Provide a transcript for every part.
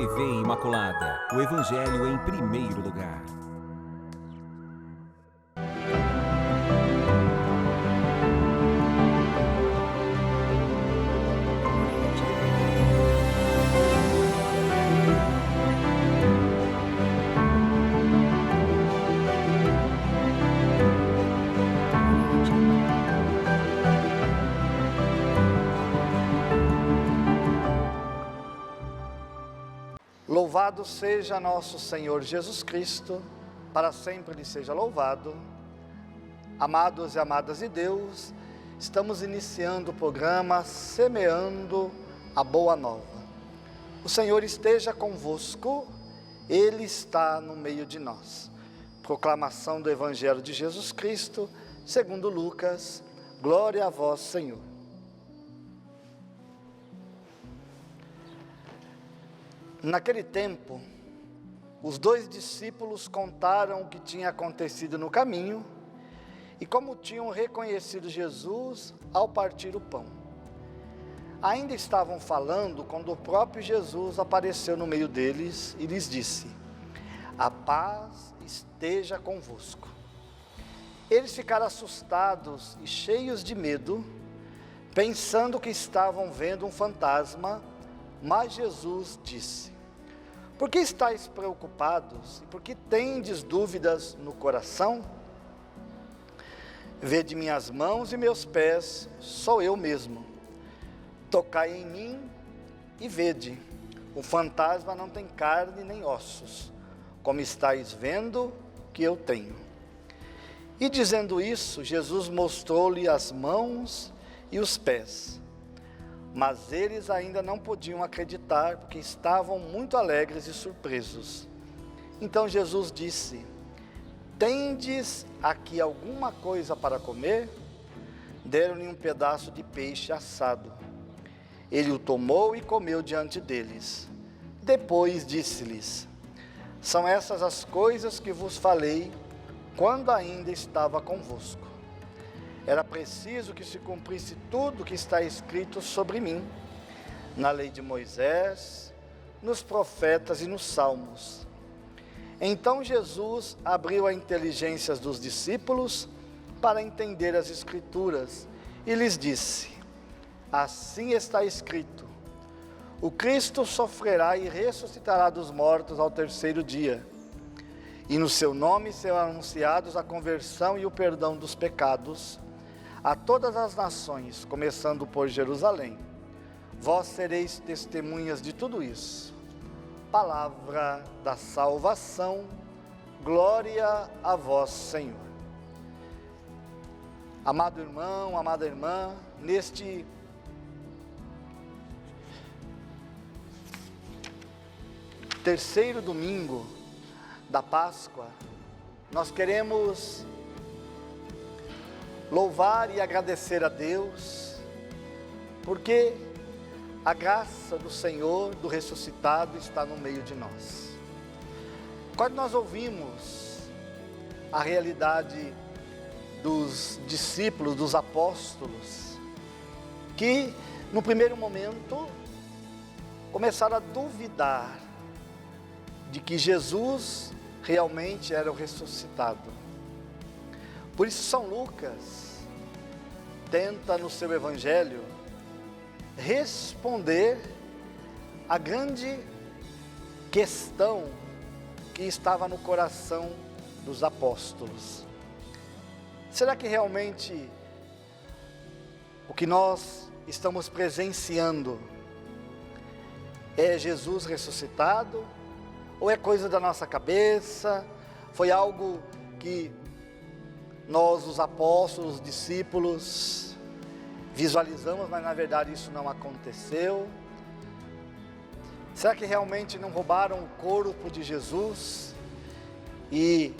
TV Imaculada, o Evangelho em primeiro lugar. Louvado seja nosso Senhor Jesus Cristo, para sempre Ele seja louvado. Amados e amadas de Deus, estamos iniciando o programa Semeando a Boa Nova. O Senhor esteja convosco, Ele está no meio de nós. Proclamação do Evangelho de Jesus Cristo, segundo Lucas. Glória a vós, Senhor. Naquele tempo, os 2 discípulos contaram o que tinha acontecido no caminho e como tinham reconhecido Jesus ao partir o pão. Ainda estavam falando quando o próprio Jesus apareceu no meio deles e lhes disse: "A paz esteja convosco." Eles ficaram assustados e cheios de medo, pensando que estavam vendo um fantasma. Mas Jesus disse: "Por que estáis preocupados e por que tendes dúvidas no coração? Vede minhas mãos e meus pés, sou eu mesmo. Tocai em mim e vede, o fantasma não tem carne nem ossos, como estáis vendo que eu tenho." E dizendo isso, Jesus mostrou-lhe as mãos e os pés. Mas eles ainda não podiam acreditar, porque estavam muito alegres e surpresos. Então Jesus disse: "Tendes aqui alguma coisa para comer?" Deram-lhe um pedaço de peixe assado. Ele o tomou e comeu diante deles. Depois disse-lhes: "São essas as coisas que vos falei quando ainda estava convosco. Era preciso que se cumprisse tudo o que está escrito sobre mim, na lei de Moisés, nos profetas e nos salmos." Então Jesus abriu a inteligência dos discípulos para entender as Escrituras e lhes disse: "Assim está escrito: o Cristo sofrerá e ressuscitará dos mortos ao terceiro dia, e no seu nome serão anunciados a conversão e o perdão dos pecados a todas as nações, começando por Jerusalém. Vós sereis testemunhas de tudo isso." Palavra da salvação. Glória a vós, Senhor. Amado irmão, amada irmã, neste terceiro domingo da Páscoa, nós queremos louvar e agradecer a Deus, porque a graça do Senhor, do ressuscitado, está no meio de nós. Quando nós ouvimos a realidade dos discípulos, dos apóstolos, que no primeiro momento começaram a duvidar de que Jesus realmente era o ressuscitado. Por isso São Lucas tenta no seu Evangelho responder a grande questão que estava no coração dos apóstolos. Será que realmente o que nós estamos presenciando é Jesus ressuscitado? Ou é coisa da nossa cabeça? Foi algo que nós, os apóstolos, os discípulos, visualizamos, mas na verdade isso não aconteceu? Será que realmente não roubaram o corpo de Jesus? E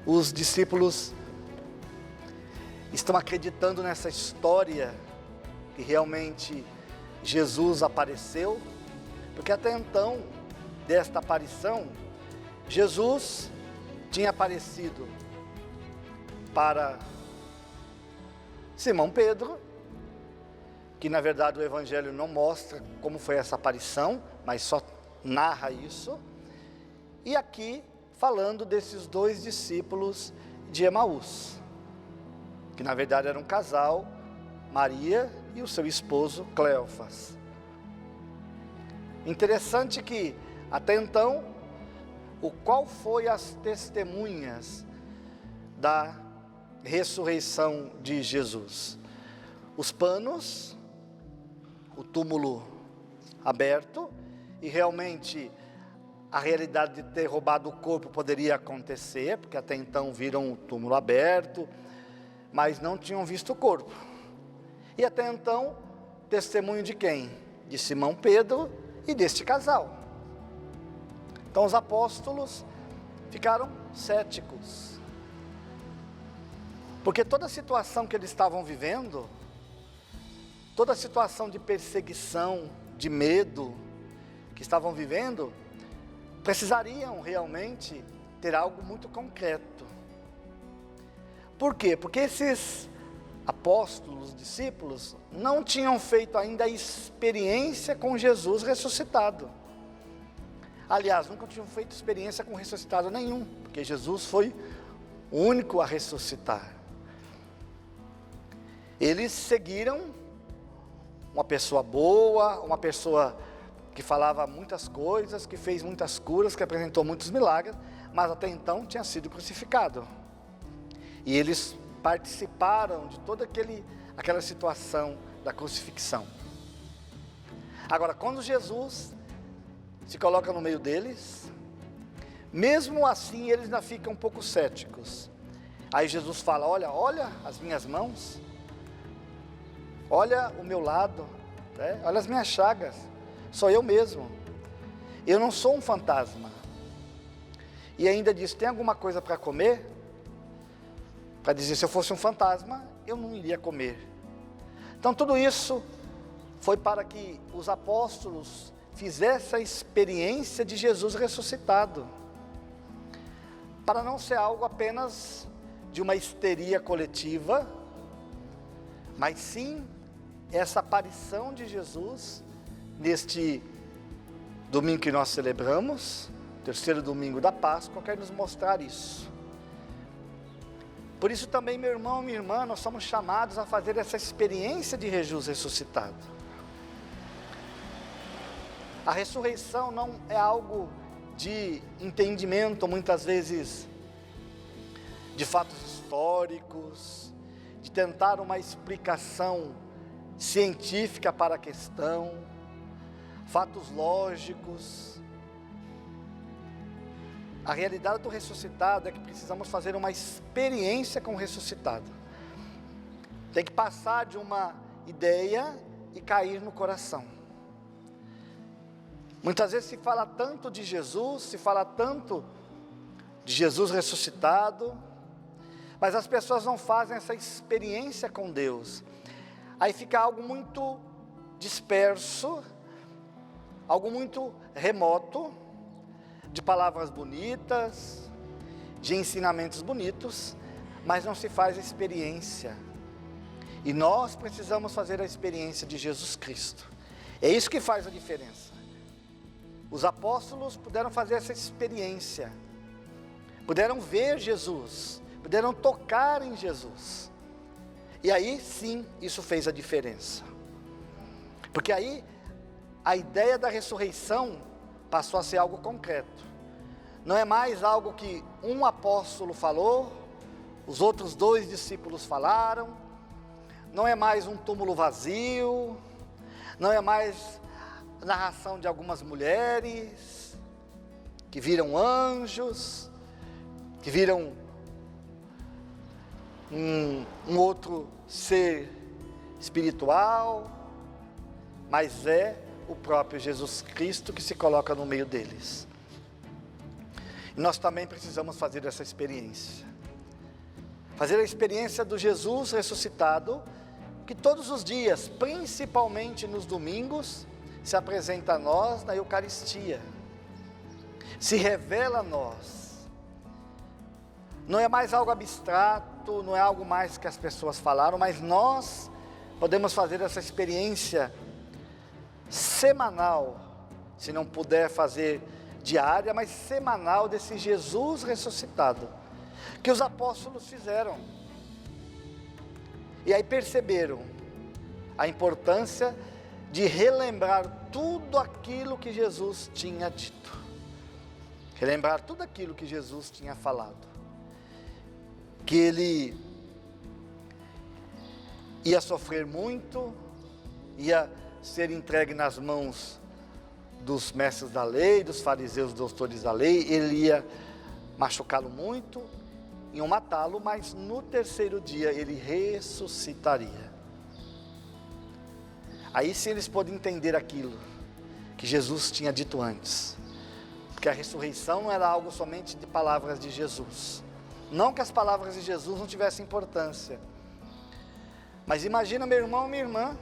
os discípulos estão acreditando nessa história que realmente Jesus apareceu? Porque até então, desta aparição, Jesus tinha aparecido para Simão Pedro, que na verdade o Evangelho não mostra como foi essa aparição, mas só narra isso, e aqui falando desses dois discípulos de Emaús, que na verdade era um casal, Maria e o seu esposo Cleofas. Interessante que até então, qual foi as testemunhas da ressurreição de Jesus? Os panos, o túmulo aberto, e realmente a realidade de ter roubado o corpo poderia acontecer, porque até então viram o túmulo aberto, mas não tinham visto o corpo. E até então, testemunho de quem? De Simão Pedro e deste casal. Então os apóstolos ficaram céticos, porque toda a situação que eles estavam vivendo, toda a situação de perseguição, de medo que estavam vivendo, precisariam realmente ter algo muito concreto. Por quê? Porque esses apóstolos, discípulos, não tinham feito ainda a experiência com Jesus ressuscitado. Aliás, nunca tinham feito experiência com ressuscitado nenhum, porque Jesus foi o único a ressuscitar. Eles seguiram uma pessoa boa, uma pessoa que falava muitas coisas, que fez muitas curas, que apresentou muitos milagres, mas até então tinha sido crucificado. E eles participaram de toda aquela situação da crucifixão. Agora, quando Jesus se coloca no meio deles, mesmo assim eles ainda ficam um pouco céticos. Aí Jesus fala: olha as minhas mãos, olha o meu lado, né? Olha as minhas chagas, sou eu mesmo, eu não sou um fantasma. E ainda diz: tem alguma coisa para comer? Para dizer, se eu fosse um fantasma, eu não iria comer. Então tudo isso foi para que os apóstolos fizessem a experiência de Jesus ressuscitado, para não ser algo apenas de uma histeria coletiva, mas sim essa aparição de Jesus neste domingo que nós celebramos, terceiro domingo da Páscoa, quer nos mostrar isso. Por isso também, meu irmão, minha irmã, nós somos chamados a fazer essa experiência de Jesus ressuscitado. A ressurreição não é algo de entendimento, muitas vezes, de fatos históricos, de tentar uma explicação científica para a questão, fatos lógicos. A realidade do ressuscitado é que precisamos fazer uma experiência com o ressuscitado. Tem que passar de uma ideia e cair no coração. Muitas vezes se fala tanto de Jesus, se fala tanto de Jesus ressuscitado, mas as pessoas não fazem essa experiência com Deus. Aí fica algo muito disperso, algo muito remoto, de palavras bonitas, de ensinamentos bonitos, mas não se faz a experiência. E nós precisamos fazer a experiência de Jesus Cristo. É isso que faz a diferença. Os apóstolos puderam fazer essa experiência, puderam ver Jesus, puderam tocar em Jesus. E aí sim, isso fez a diferença. Porque aí, a ideia da ressurreição passou a ser algo concreto. Não é mais algo que um apóstolo falou, os outros 2 discípulos falaram, não é mais um túmulo vazio, não é mais narração de algumas mulheres que viram anjos, que viram um outro ser espiritual, mas é o próprio Jesus Cristo que se coloca no meio deles. E nós também precisamos fazer essa experiência, fazer a experiência do Jesus ressuscitado, que todos os dias, principalmente nos domingos, se apresenta a nós na Eucaristia, se revela a nós. Não é mais algo abstrato, não é algo mais que as pessoas falaram, mas nós podemos fazer essa experiência semanal se não puder fazer diária, mas semanal, desse Jesus ressuscitado, que os apóstolos fizeram. E aí perceberam a importância de relembrar tudo aquilo que Jesus tinha dito. Relembrar tudo aquilo que Jesus tinha falado. Que ele ia sofrer muito, ia ser entregue nas mãos dos mestres da lei, dos fariseus, dos doutores da lei, ele ia machucá-lo muito, iam matá-lo, mas no terceiro dia ele ressuscitaria. Aí sim eles podem entender aquilo que Jesus tinha dito antes, porque a ressurreição não era algo somente de palavras de Jesus, não que as palavras de Jesus não tivessem importância, mas imagina meu irmão, minha irmã,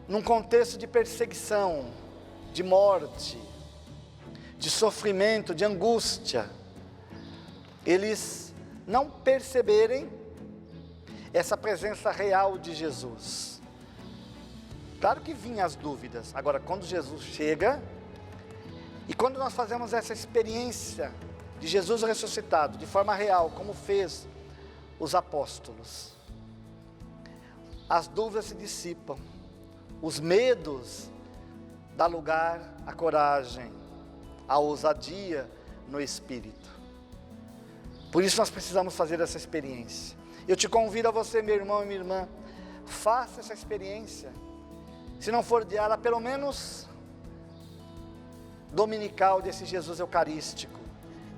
num contexto de perseguição, de morte, de sofrimento, de angústia, eles não perceberem essa presença real de Jesus. Claro que vinham as dúvidas. Agora, quando Jesus chega, e quando nós fazemos essa experiência de Jesus ressuscitado, de forma real, como fez os apóstolos, as dúvidas se dissipam, os medos dá lugar à coragem, à ousadia no Espírito. Por isso nós precisamos fazer essa experiência. Eu te convido a você, meu irmão e minha irmã, faça essa experiência. Se não for diária, pelo menos dominical, desse Jesus eucarístico,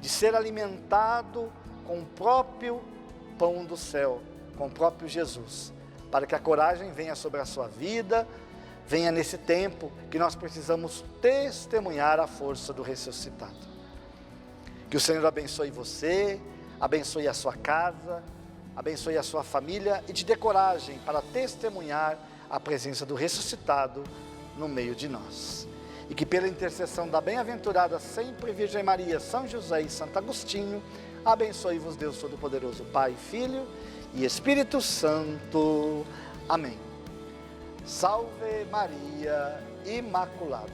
de ser alimentado com o próprio pão do céu, com o próprio Jesus, para que a coragem venha sobre a sua vida, venha nesse tempo que nós precisamos testemunhar a força do ressuscitado. Que o Senhor abençoe você, abençoe a sua casa, abençoe a sua família e te dê coragem para testemunhar a presença do ressuscitado no meio de nós. E que pela intercessão da bem-aventurada sempre Virgem Maria, São José e Santo Agostinho, abençoe-vos Deus Todo-Poderoso, Pai, Filho e Espírito Santo. Amém. Salve Maria Imaculada.